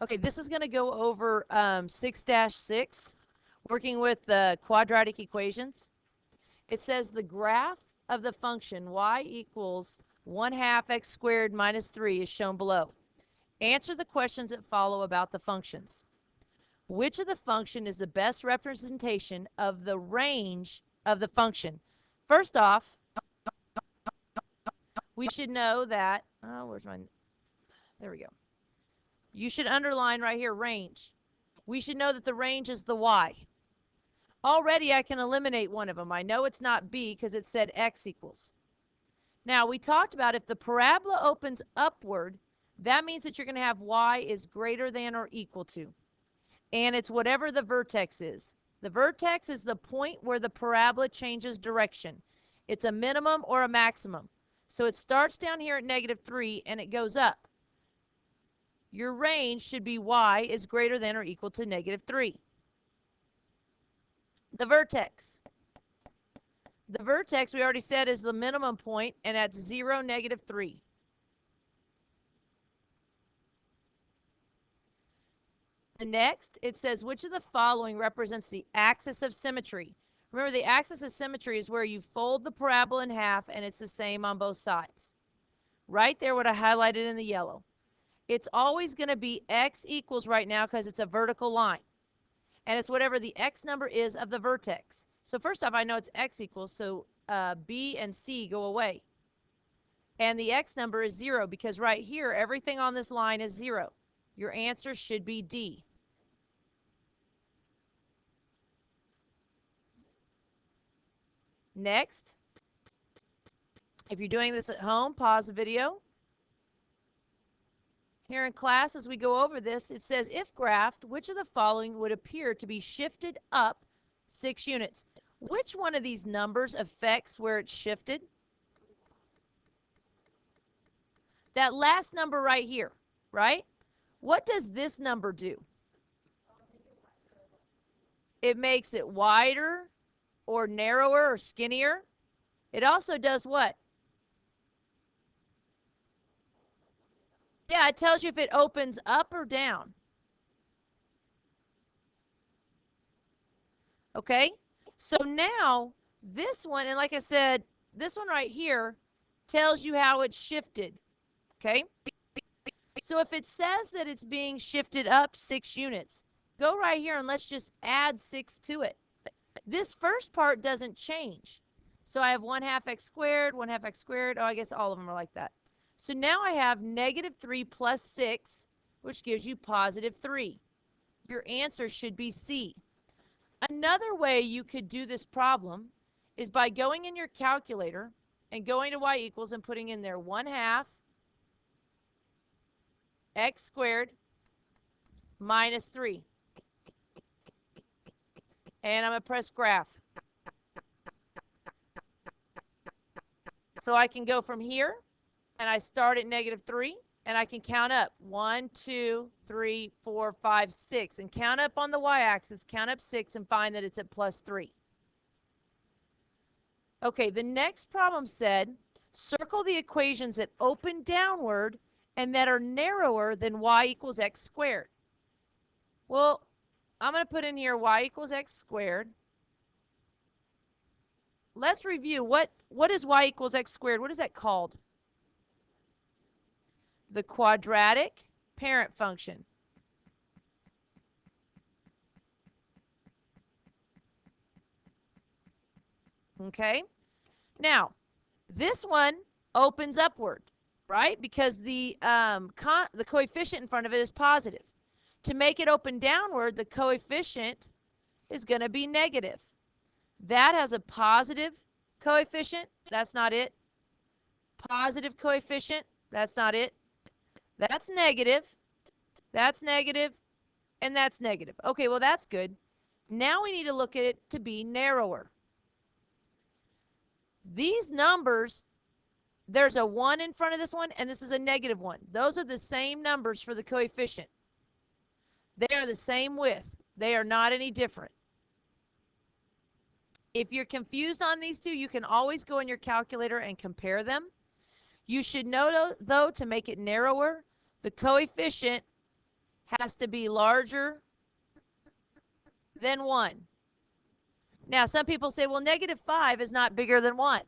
Okay, this is going to go over 6-6, working with the quadratic equations. It says the graph of the function y equals 1/2 x squared minus 3 is shown below. Answer the questions that follow about the functions. Which of the function is the best representation of the range of the function? First off, we should know that, there we go. You should underline right here, range. We should know that the range is the y. Already I can eliminate one of them. I know it's not b because it said x equals. Now we talked about if the parabola opens upward, that means that you're going to have y is greater than or equal to. And it's whatever the vertex is. The vertex is the point where the parabola changes direction. It's a minimum or a maximum. So it starts down here at -3 and it goes up. Your range should be y is greater than or equal to -3. The vertex. The vertex, we already said, is the minimum point, and that's 0, -3. The next, it says, which of the following represents the axis of symmetry? Remember, the axis of symmetry is where you fold the parabola in half, and it's the same on both sides. Right there, what I highlighted in the yellow. It's always going to be x equals right now because it's a vertical line. And it's whatever the x number is of the vertex. So first off, I know it's x equals, so b and c go away. And the x number is 0 because right here, everything on this line is 0. Your answer should be D. Next, if you're doing this at home, pause the video. Here in class, as we go over this, it says, if graphed, which of the following would appear to be shifted up 6 units? Which one of these numbers affects where it's shifted? That last number right here, right? What does this number do? It makes it wider or narrower or skinnier. It also does what? Yeah, it tells you if it opens up or down. Okay, so now this one, and like I said, this one right here tells you how it's shifted. Okay, so if it says that it's being shifted up 6 units, go right here and let's just add 6 to it. This first part doesn't change. So I have 1/2 x squared, 1/2 x squared. Oh, I guess all of them are like that. So now I have -3 plus 6, which gives you +3. Your answer should be C. Another way you could do this problem is by going in your calculator and going to y equals and putting in there 1/2 x squared minus 3. And I'm going to press graph. So I can go from here, and I start at -3, and I can count up 1, 2, 3, 4, 5, 6, and count up on the y-axis, count up 6, and find that it's at +3. Okay, the next problem said, circle the equations that open downward and that are narrower than y equals x squared. Well, I'm going to put in here y equals x squared. Let's review. What is y equals x squared? What is that called? The quadratic parent function. Okay? Now, this one opens upward, right? Because the coefficient in front of it is positive. To make it open downward, the coefficient is going to be negative. That has a positive coefficient. That's not it. Positive coefficient. That's not it. That's negative. That's negative. And that's negative. Okay, well, that's good. Now we need to look at it to be narrower. These numbers, there's a 1 in front of this one, and this is a -1. Those are the same numbers for the coefficient. They are the same width. They are not any different. If you're confused on these two, you can always go in your calculator and compare them. You should know, though, to make it narrower, the coefficient has to be larger than 1. Now, some people say, well, -5 is not bigger than 1.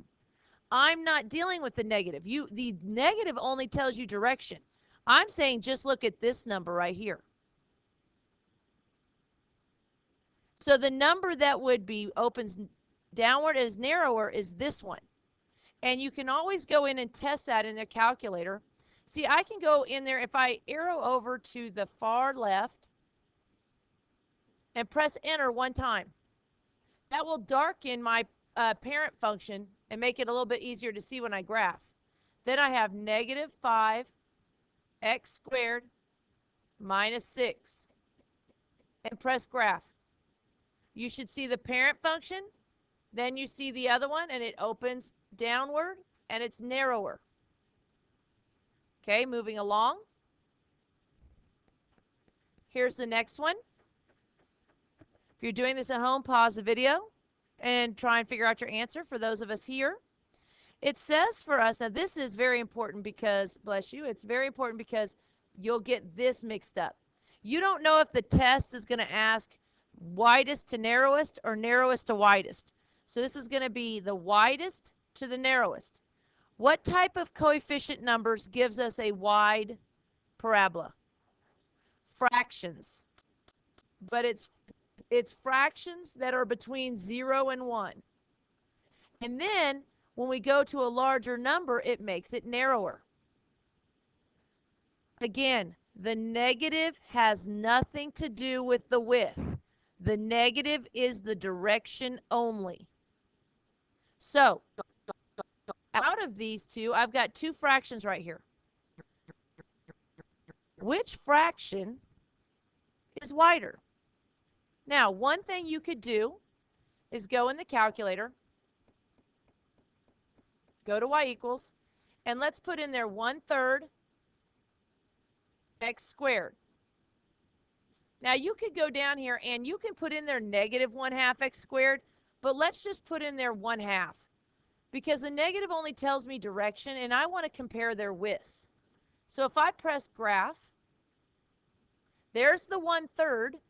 I'm not dealing with the negative. The negative only tells you direction. I'm saying just look at this number right here. So the number that would be opens downward as narrower is this one. And you can always go in and test that in the calculator. See, I can go in there if I arrow over to the far left and press enter one time. That will darken my parent function and make it a little bit easier to see when I graph. Then I have -5 x squared minus 6 and press graph. You should see the parent function, then you see the other one and it opens downward and it's narrower. Okay, moving along. Here's the next one. If you're doing this at home, pause the video and try and figure out your answer for those of us here. It says for us, now this is very important because, bless you, it's very important because you'll get this mixed up. You don't know if the test is going to ask widest to narrowest or narrowest to widest. So this is going to be the widest to the narrowest. What type of coefficient numbers gives us a wide parabola? Fractions. But it's fractions that are between 0 and 1. And then when we go to a larger number, it makes it narrower. Again, the negative has nothing to do with the width. The negative is the direction only. So, out of these two, I've got two fractions right here. Which fraction is wider? Now, one thing you could do is go in the calculator, go to y equals, and let's put in there 1/3 x squared. Now, you could go down here and you can put in there -1/2 x squared, but let's just put in there 1/2 because the negative only tells me direction and I want to compare their widths. So if I press graph, there's the 1/3.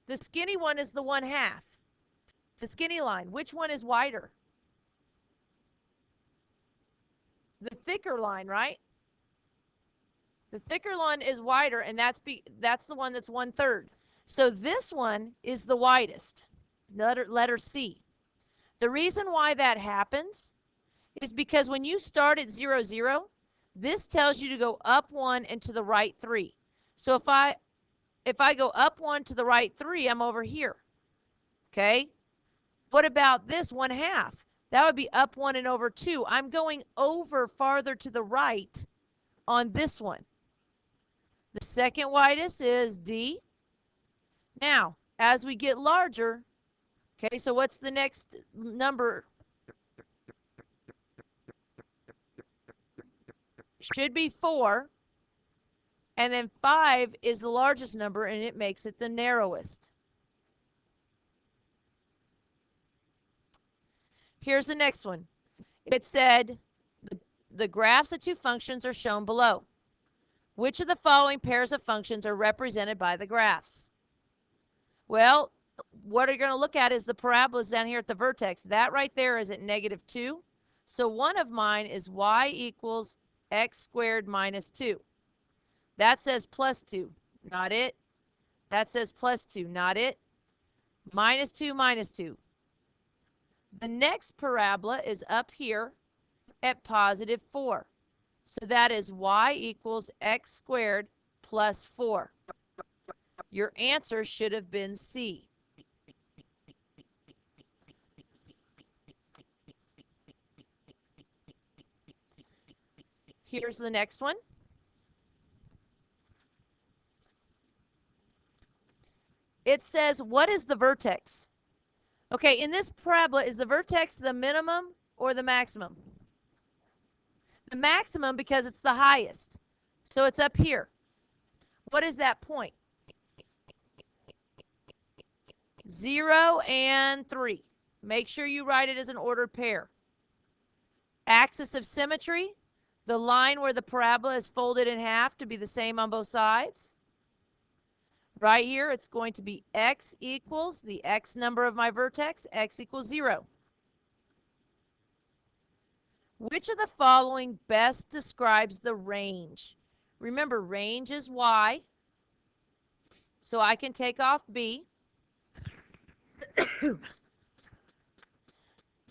The skinny one is the 1/2. The skinny line, which one is wider? The thicker line, right? The thicker one is wider, and that's the one that's 1/3. So this one is the widest, letter C. The reason why that happens is because when you start at 0, 0, this tells you to go up 1 and to the right 3. So if I go up 1 to the right 3, I'm over here. Okay? What about this 1/2? That would be up 1 and over 2. I'm going over farther to the right on this one. The second widest is D. Now, as we get larger, okay, so what's the next number? Should be 4. And then 5 is the largest number, and it makes it the narrowest. Here's the next one. It said the graphs of two functions are shown below. Which of the following pairs of functions are represented by the graphs? Well, what you're going to look at is the parabolas down here at the vertex. That right there is at -2. So one of mine is y equals x squared minus 2. That says +2, not it. That says +2, not it. -2, -2. The next parabola is up here at +4. So that is y equals x squared plus 4. Your answer should have been C. Here's the next one. It says, what is the vertex? Okay, in this parabola, is the vertex the minimum or the maximum? The maximum because it's the highest. So it's up here. What is that point? 0 and 3. Make sure you write it as an ordered pair. Axis of symmetry. The line where the parabola is folded in half to be the same on both sides. Right here, it's going to be x equals the x number of my vertex, x equals 0. Which of the following best describes the range? Remember, range is y, so I can take off b.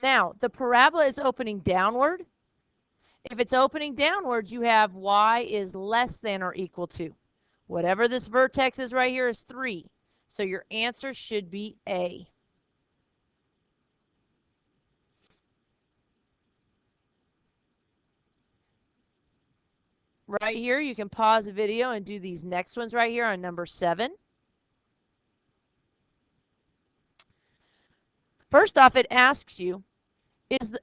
Now, the parabola is opening downward. If it's opening downwards, you have y is less than or equal to. Whatever this vertex is right here is 3. So your answer should be A. Right here, you can pause the video and do these next ones right here on number 7. First off, it asks you,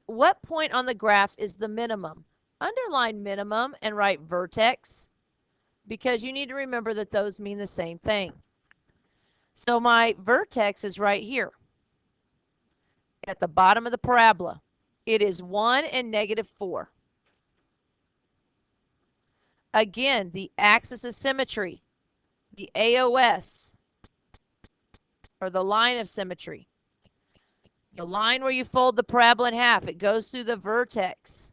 what point on the graph is the minimum? Underline minimum and write vertex, because you need to remember that those mean the same thing. So my vertex is right here at the bottom of the parabola. It is 1 and negative 4. Again, the axis of symmetry, the AOS, or the line of symmetry. The line where you fold the parabola in half, it goes through the vertex.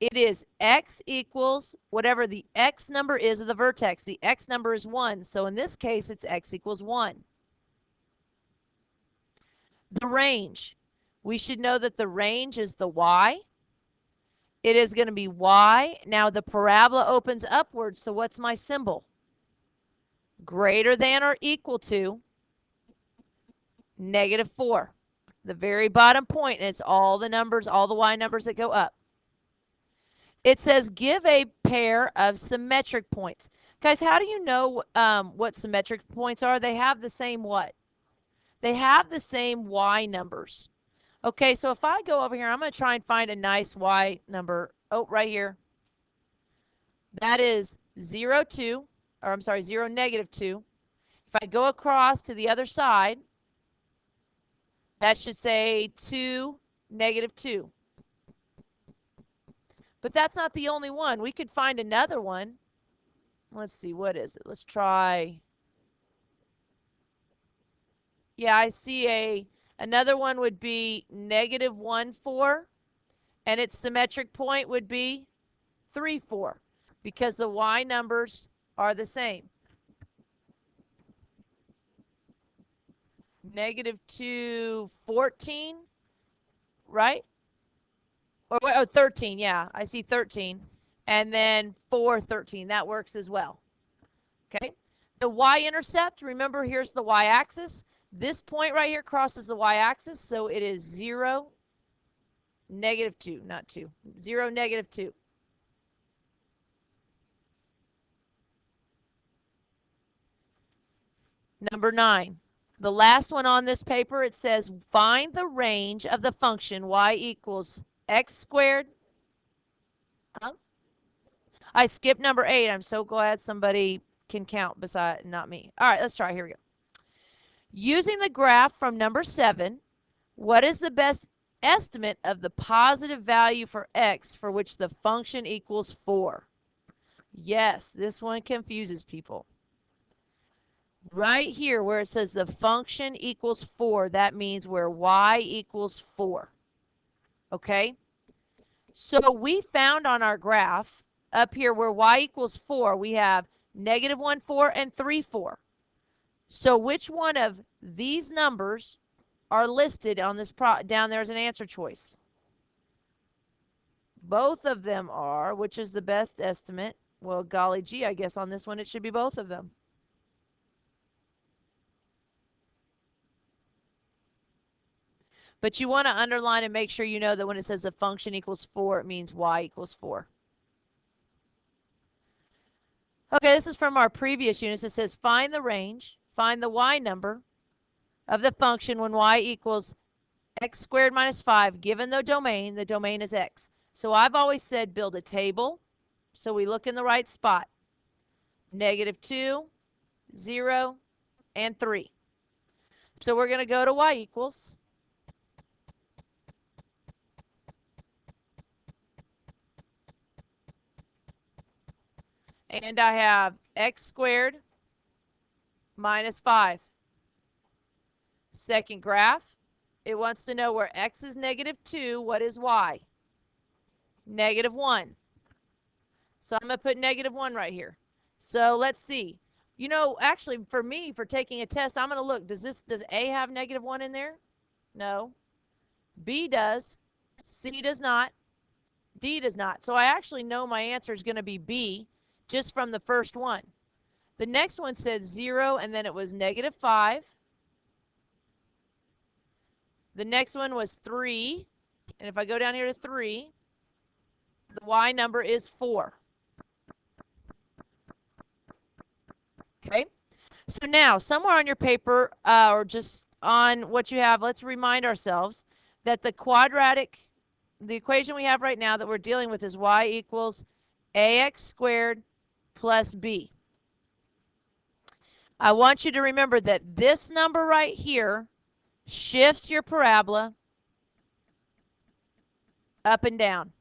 It is x equals whatever the x number is of the vertex. The x number is 1, so in this case, it's x equals 1. The range. We should know that the range is the y. It is going to be y. Now the parabola opens upward, so what's my symbol? Greater than or equal to negative 4. The very bottom point, and it's all the numbers, all the y numbers that go up. It says give a pair of symmetric points. Guys, how do you know what symmetric points are? They have the same what? They have the same y numbers. Okay, so if I go over here, I'm going to try and find a nice y number. Oh, right here. That is 0, 2, or I'm sorry, 0, negative 2. If I go across to the other side, that should say 2, negative 2. But that's not the only one. We could find another one. Let's see, what is it? Let's try. Yeah, I see another one would be negative 1, 4. And its symmetric point would be 3, 4. Because the y numbers are the same. Negative 2, 14, right? Or 13, yeah, I see 13. And then 4, 13. That works as well. Okay? The y-intercept, remember here's the y-axis. This point right here crosses the y-axis, so it is 0, negative 2, not 2. 0, negative 2. Number 9. The last one on this paper, it says find the range of the function y equals x squared. I skipped number 8. I'm so glad somebody can count beside not me. All right, let's try. Here we go. Using the graph from number 7, what is the best estimate of the positive value for x for which the function equals 4? Yes, this one confuses people. Right here where it says the function equals 4, that means where y equals 4. Okay? So we found on our graph up here where y equals 4, we have negative 1, 4 and 3, 4. So which one of these numbers are listed on this down there as an answer choice? Both of them are. Which is the best estimate? Well, golly gee, I guess on this one it should be both of them. But you want to underline and make sure you know that when it says the function equals 4, it means y equals 4. Okay, this is from our previous units. It says find the range, find the y number of the function when y equals x squared minus 5, given the domain is x. So I've always said build a table, so we look in the right spot. Negative 2, 0, and 3. So we're going to go to y equals. And I have x squared minus 5. Second graph, it wants to know where x is -2, what is y? -1. So I'm going to put -1 right here. So let's see. You know, actually, for me, for taking a test, I'm going to look. Does A have -1 in there? No. B does. C does not. D does not. So I actually know my answer is going to be B just from the first one. The next one said 0, and then it was -5. The next one was 3. And if I go down here to 3, the y number is 4. Okay? So now, somewhere on your paper, or just on what you have, let's remind ourselves that the equation we have right now that we're dealing with is y equals ax squared plus b. I want you to remember that this number right here shifts your parabola up and down.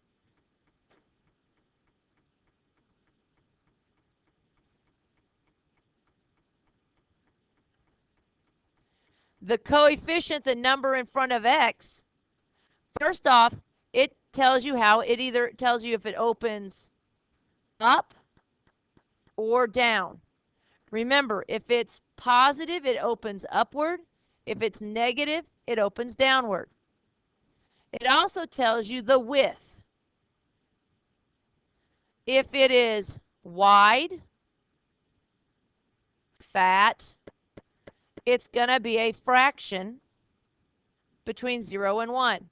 The coefficient, the number in front of x, first off, it tells you how. It either tells you if it opens up or down. Remember, if it's positive, it opens upward. If it's negative, it opens downward. It also tells you the width. If it is wide, fat, it's going to be a fraction between 0 and 1.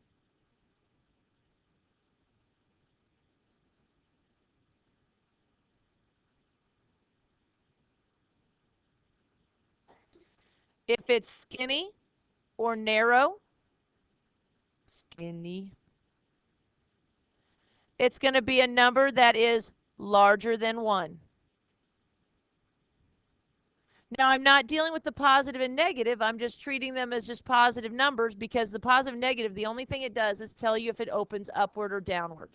If it's skinny or narrow, skinny, it's going to be a number that is larger than 1. Now, I'm not dealing with the positive and negative. I'm just treating them as just positive numbers because the positive and negative, the only thing it does is tell you if it opens upward or downward.